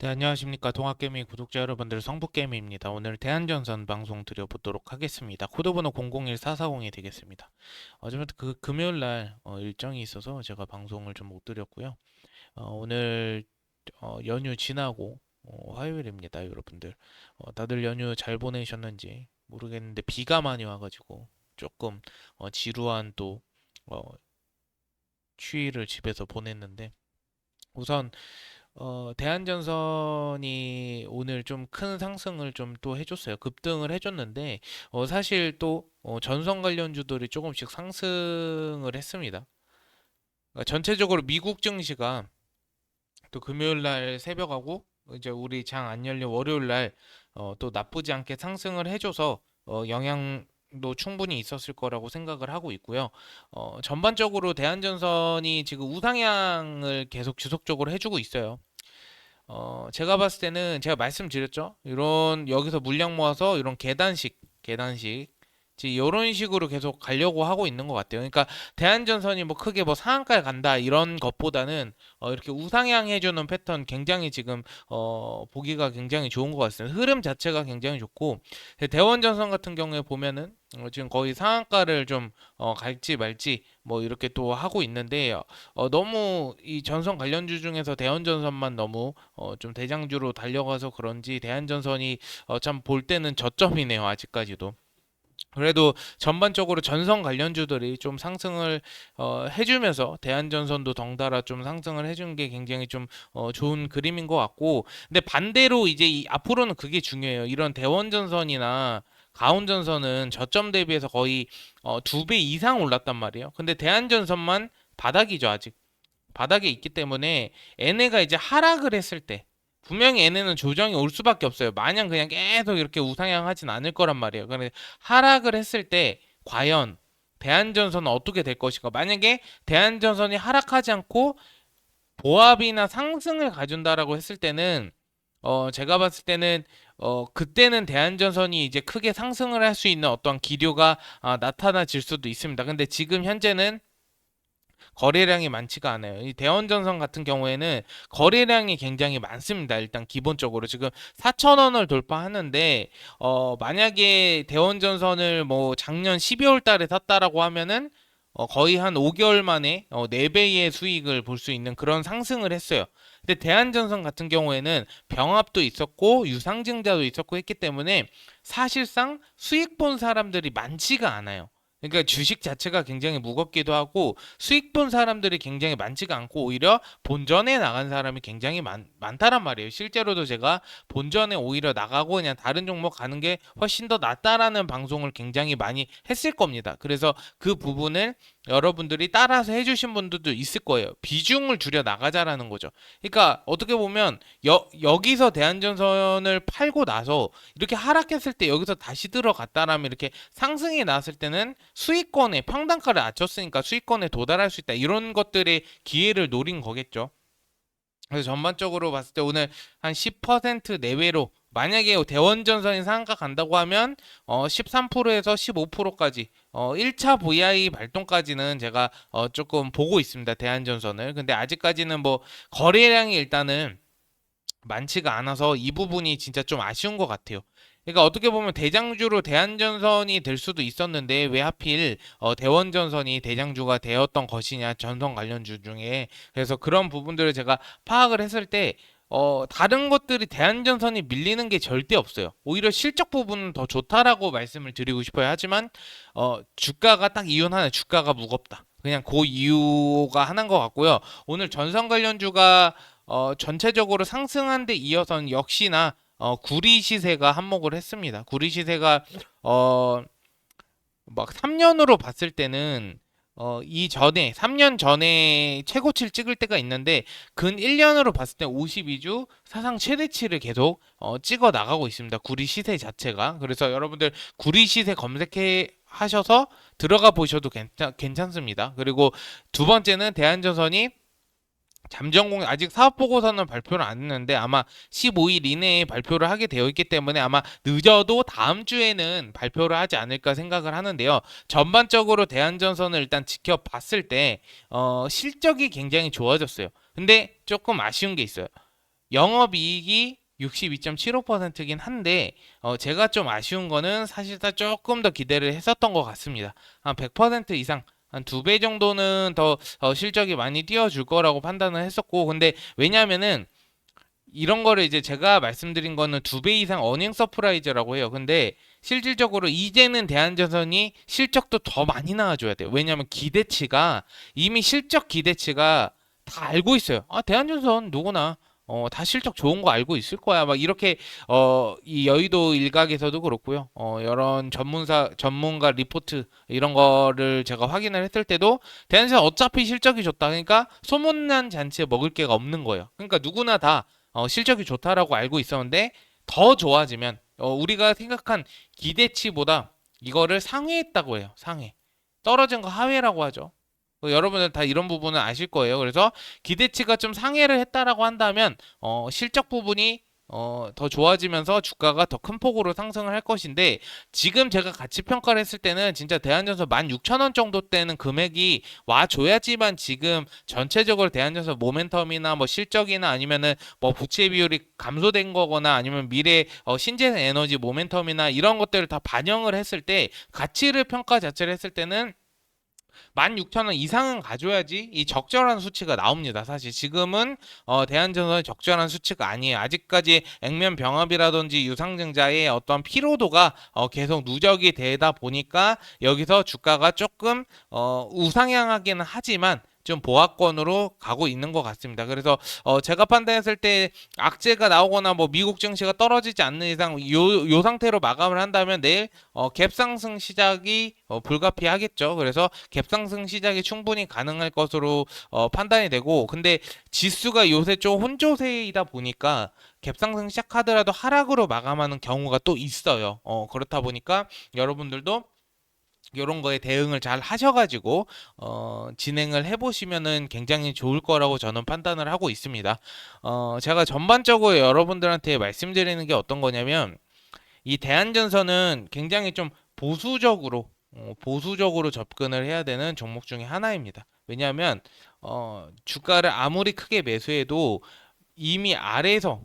네, 안녕하십니까. 동학개미 구독자 여러분들, 성북개미입니다. 오늘 대한전선 방송 드려보도록 하겠습니다. 코드번호 001440이 되겠습니다. 어제부터 금요일 날 일정이 있어서 제가 방송을 좀 못 드렸고요. 오늘 연휴 지나고 화요일입니다, 여러분들. 다들 연휴 잘 보내셨는지 모르겠는데 비가 많이 와가지고 조금 지루한 또 어, 휴일을 집에서 보냈는데 우선 대한전선이 오늘 좀 큰 상승을 좀 또 해줬어요. 급등을 해줬는데, 사실 또, 전선 관련주들이 조금씩 상승을 했습니다. 그러니까 전체적으로 미국 증시가 또 금요일 날 새벽하고, 이제 우리 장 안 열린 월요일 날, 또 나쁘지 않게 상승을 해줘서, 영향도 충분히 있었을 거라고 생각을 하고 있고요. 전반적으로 대한전선이 지금 우상향을 계속 지속적으로 해주고 있어요. 제가 봤을 때는 제가 말씀드렸죠. 이런 여기서 물량 모아서 이런 계단식 이런 식으로 계속 가려고 하고 있는 것 같아요. 그러니까 대한전선이 뭐 크게 뭐 상한가에 간다 이런 것보다는 이렇게 우상향 해주는 패턴 굉장히 지금 보기가 굉장히 좋은 것 같습니다. 흐름 자체가 굉장히 좋고 대원전선 같은 경우에 보면은 지금 거의 상한가를 좀 갈지 말지 뭐 이렇게 또 하고 있는데 너무 이 전선 관련주 중에서 대원전선만 너무 좀 대장주로 달려가서 그런지 대한전선이 참 볼 때는 저점이네요, 아직까지도. 그래도 전반적으로 전선 관련주들이 좀 상승을 해주면서 대한전선도 덩달아 좀 상승을 해준 게 굉장히 좀 좋은 그림인 것 같고, 근데 반대로 이제 앞으로는 그게 중요해요. 이런 대원전선이나 가온전선은 저점 대비해서 거의 2배 이상 올랐단 말이에요. 근데 대한전선만 바닥이죠, 아직. 바닥에 있기 때문에 얘네가 이제 하락을 했을 때 분명히 얘네는 조정이 올 수밖에 없어요. 마냥 그냥 계속 이렇게 우상향하진 않을 거란 말이에요. 그런데 하락을 했을 때 과연 대한전선은 어떻게 될 것인가? 만약에 대한전선이 하락하지 않고 보합이나 상승을 가준다라고 했을 때는 제가 봤을 때는 그때는 대한전선이 이제 크게 상승을 할 수 있는 어떤 기류가 나타나질 수도 있습니다. 근데 지금 현재는 거래량이 많지가 않아요. 이 대원전선 같은 경우에는 거래량이 굉장히 많습니다. 일단 기본적으로 지금 4천 원을 돌파하는데 만약에 대원전선을 뭐 작년 12월 달에 샀다라고 하면은 거의 한 5개월 만에 4배의 수익을 볼 수 있는 그런 상승을 했어요. 근데 대한전선 같은 경우에는 병합도 있었고 유상증자도 있었고 했기 때문에 사실상 수익 본 사람들이 많지가 않아요. 그러니까 주식 자체가 굉장히 무겁기도 하고 수익 본 사람들이 굉장히 많지가 않고 오히려 본전에 나간 사람이 굉장히 많다란 말이에요. 실제로도 제가 본전에 오히려 나가고 그냥 다른 종목 가는 게 훨씬 더 낫다라는 방송을 굉장히 많이 했을 겁니다. 그래서 그 부분을 여러분들이 따라서 해주신 분들도 있을 거예요. 비중을 줄여 나가자라는 거죠. 그러니까 어떻게 보면 여기서 대한전선을 팔고 나서 이렇게 하락했을 때 여기서 다시 들어갔다라면 이렇게 상승이 나왔을 때는 수익권에 평단가를 낮췄으니까 수익권에 도달할 수 있다. 이런 것들의 기회를 노린 거겠죠. 그래서 전반적으로 봤을 때 오늘 한 10% 내외로 만약에 대원전선이 상한가 간다고 하면 13%에서 15%까지 1차 VI 발동까지는 제가 조금 보고 있습니다. 대한전선을. 근데 아직까지는 뭐 거래량이 일단은 많지가 않아서 이 부분이 진짜 좀 아쉬운 것 같아요. 그러니까 어떻게 보면 대장주로 대한전선이 될 수도 있었는데 왜 하필 대원전선이 대장주가 되었던 것이냐 전선 관련주 중에. 그래서 그런 부분들을 제가 파악을 했을 때 다른 것들이 대한전선이 밀리는 게 절대 없어요. 오히려 실적 부분은 더 좋다라고 말씀을 드리고 싶어요. 하지만 주가가 딱 이유 하나, 주가가 무겁다. 그냥 그 이유가 하나인 것 같고요. 오늘 전선 관련주가 전체적으로 상승한 데 이어서는 역시나 구리 시세가 한몫을 했습니다. 구리 시세가 어, 막 3년으로 봤을 때는 이전에 3년 전에 최고치를 찍을 때가 있는데 근 1년으로 봤을 때 52주 사상 최대치를 계속 찍어 나가고 있습니다. 구리 시세 자체가. 그래서 여러분들 구리 시세 검색해 하셔서 들어가 보셔도 괜찮습니다. 그리고 두 번째는 대한전선이 잠정공 아직 사업 보고서는 발표를 안 했는데 아마 15일 이내에 발표를 하게 되어 있기 때문에 아마 늦어도 다음 주에는 발표를 하지 않을까 생각을 하는데요. 전반적으로 대한전선을 일단 지켜봤을 때 실적이 굉장히 좋아졌어요. 근데 조금 아쉬운 게 있어요. 영업이익이 62.75%긴 한데 제가 좀 아쉬운 거는 사실상 조금 더 기대를 했었던 것 같습니다. 한 100% 이상 한 2배 정도는 더 실적이 많이 뛰어줄 거라고 판단을 했었고 근데 왜냐면은 이런 거를 이제 제가 말씀드린 거는 2배 이상 어닝 서프라이즈라고 해요. 근데 실질적으로 이제는 대한전선이 실적도 더 많이 나와줘야 돼요. 왜냐하면 기대치가 이미 실적 기대치가 다 알고 있어요. 아, 대한전선 누구나 다 실적 좋은 거 알고 있을 거야. 막 이렇게 이 여의도 일각에서도 그렇고요. 이런 전문가 리포트 이런 거를 제가 확인을 했을 때도 대한전선 어차피 실적이 좋다. 그러니까 소문난 잔치에 먹을 게가 없는 거예요. 그러니까 누구나 다 실적이 좋다라고 알고 있었는데 더 좋아지면 우리가 생각한 기대치보다 이거를 상회했다고 해요. 상회. 떨어진 거 하회라고 하죠. 여러분들 다 이런 부분은 아실 거예요. 그래서 기대치가 좀 상회를 했다라고 한다면 실적 부분이 더 좋아지면서 주가가 더 큰 폭으로 상승을 할 것인데 지금 제가 가치 평가를 했을 때는 진짜 대한전선 16,000원 정도 되는 금액이 와줘야지만 지금 전체적으로 대한전선 모멘텀이나 뭐 실적이나 아니면은 뭐 부채 비율이 감소된 거거나 아니면 미래 신재생 에너지 모멘텀이나 이런 것들을 다 반영을 했을 때 가치를 평가 자체를 했을 때는 16,000원 이상은 가져야지 이 적절한 수치가 나옵니다. 사실 지금은 대한전선의 적절한 수치가 아니에요. 아직까지 액면 병합이라든지 유상증자의 어떤 피로도가 계속 누적이 되다 보니까 여기서 주가가 조금 우상향하기는 하지만 좀 보합권으로 가고 있는 것 같습니다. 그래서 제가 판단했을 때 악재가 나오거나 뭐 미국 증시가 떨어지지 않는 이상 요 상태로 마감을 한다면 내일 갭 상승 시작이 불가피하겠죠. 그래서 갭 상승 시작이 충분히 가능할 것으로 판단이 되고 근데 지수가 요새 좀 혼조세이다 보니까 갭 상승 시작하더라도 하락으로 마감하는 경우가 또 있어요. 그렇다 보니까 여러분들도 이런 거에 대응을 잘 하셔가지고 진행을 해보시면은 굉장히 좋을 거라고 저는 판단을 하고 있습니다. 제가 전반적으로 여러분들한테 말씀드리는 게 어떤 거냐면 이 대한전선은 굉장히 좀 보수적으로 접근을 해야 되는 종목 중에 하나입니다. 왜냐하면 주가를 아무리 크게 매수해도 이미 아래에서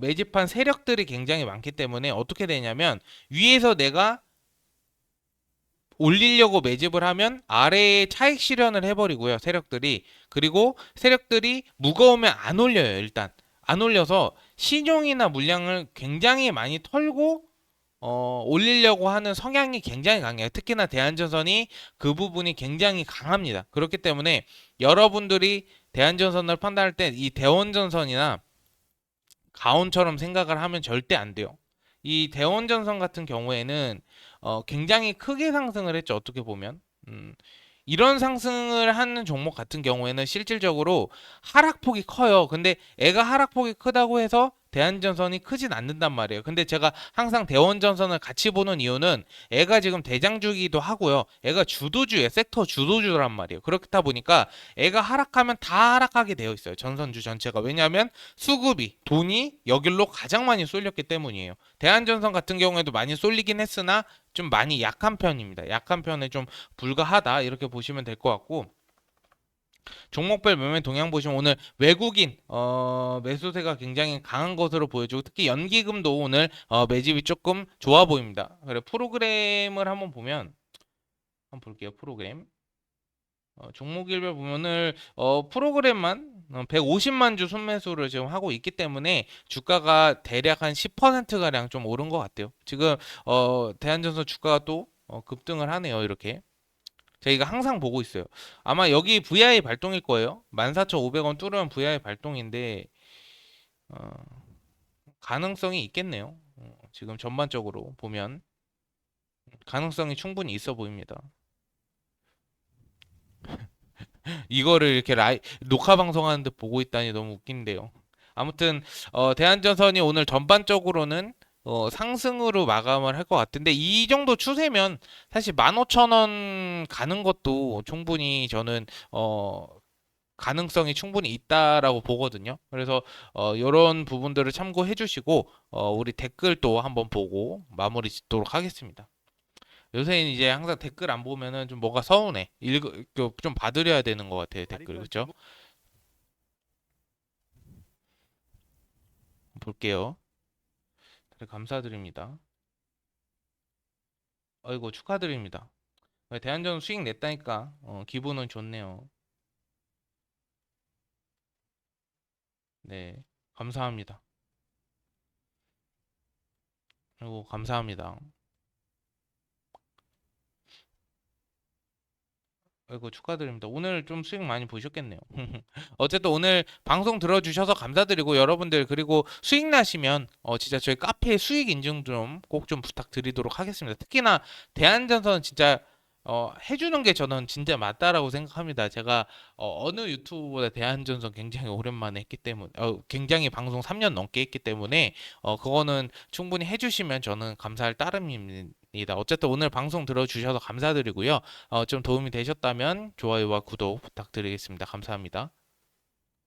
매집한 세력들이 굉장히 많기 때문에 어떻게 되냐면 위에서 내가 올리려고 매집을 하면 아래에 차익 실현을 해버리고요. 세력들이. 그리고 세력들이 무거우면 안 올려요. 일단. 안 올려서 신용이나 물량을 굉장히 많이 털고 올리려고 하는 성향이 굉장히 강해요. 특히나 대한전선이 그 부분이 굉장히 강합니다. 그렇기 때문에 여러분들이 대한전선을 판단할 때 이 대원전선이나 가온처럼 생각을 하면 절대 안 돼요. 이 대원전선 같은 경우에는 굉장히 크게 상승을 했죠. 어떻게 보면. 이런 상승을 하는 종목 같은 경우에는 실질적으로 하락폭이 커요. 근데 애가 하락폭이 크다고 해서 대한전선이 크진 않는단 말이에요. 근데 제가 항상 대원전선을 같이 보는 이유는 애가 지금 대장주기도 하고요. 애가 주도주예요. 섹터 주도주란 말이에요. 그렇다 보니까 애가 하락하면 다 하락하게 되어 있어요. 전선주 전체가. 왜냐하면 수급이, 돈이 여길로 가장 많이 쏠렸기 때문이에요. 대한전선 같은 경우에도 많이 쏠리긴 했으나 좀 많이 약한 편입니다. 약한 편에 좀 불과하다 이렇게 보시면 될 것 같고 종목별 매매 동향 보시면 오늘 외국인 매수세가 굉장히 강한 것으로 보여지고 특히 연기금도 오늘 매집이 조금 좋아 보입니다. 그래 프로그램을 한번 보면 한번 볼게요. 프로그램 종목일별 보면 오늘 프로그램만 150만 주 순매수를 지금 하고 있기 때문에 주가가 대략 한 10%가량 좀 오른 것 같아요. 지금 대한전선 주가가 또 급등을 하네요. 이렇게. 저희가 항상 보고 있어요. 아마 여기 VI 발동일 거예요. 14,500원 뚫으면 VI 발동인데 어, 가능성이 있겠네요. 지금 전반적으로 보면 가능성이 충분히 있어 보입니다. 이거를 이렇게 녹화 방송하는데 보고 있다니 너무 웃긴데요. 아무튼 대한전선이 오늘 전반적으로는 상승으로 마감을 할 것 같은데 이 정도 추세면 사실 15,000원 가는 것도 충분히 저는 가능성이 충분히 있다라고 보거든요. 그래서 이런 부분들을 참고해 주시고 우리 댓글도 한번 보고 마무리 짓도록 하겠습니다. 요새는 이제 항상 댓글 안 보면은 좀 뭐가 서운해. 좀 봐드려야 되는 것 같아요, 댓글. 그렇죠? 볼게요. 다들 감사드립니다. 아이고 축하드립니다. 대한전선 수익 냈다니까 기분은 좋네요. 네, 감사합니다. 아이고 감사합니다. 아이고 축하드립니다. 오늘 좀 수익 많이 보셨겠네요. 어쨌든 오늘 방송 들어주셔서 감사드리고 여러분들 그리고 수익 나시면 진짜 저희 카페 수익 인증 좀 꼭 좀 부탁드리도록 하겠습니다. 특히나 대한전선 진짜 해주는 게 저는 진짜 맞다라고 생각합니다. 제가 어느 유튜브보다 대한전선 굉장히 오랜만에 했기 때문에 굉장히 방송 3년 넘게 했기 때문에 그거는 충분히 해주시면 저는 감사할 따름입니다. 어쨌든 오늘 방송 들어주셔서 감사드리고요. 좀 도움이 되셨다면 좋아요와 구독 부탁드리겠습니다. 감사합니다.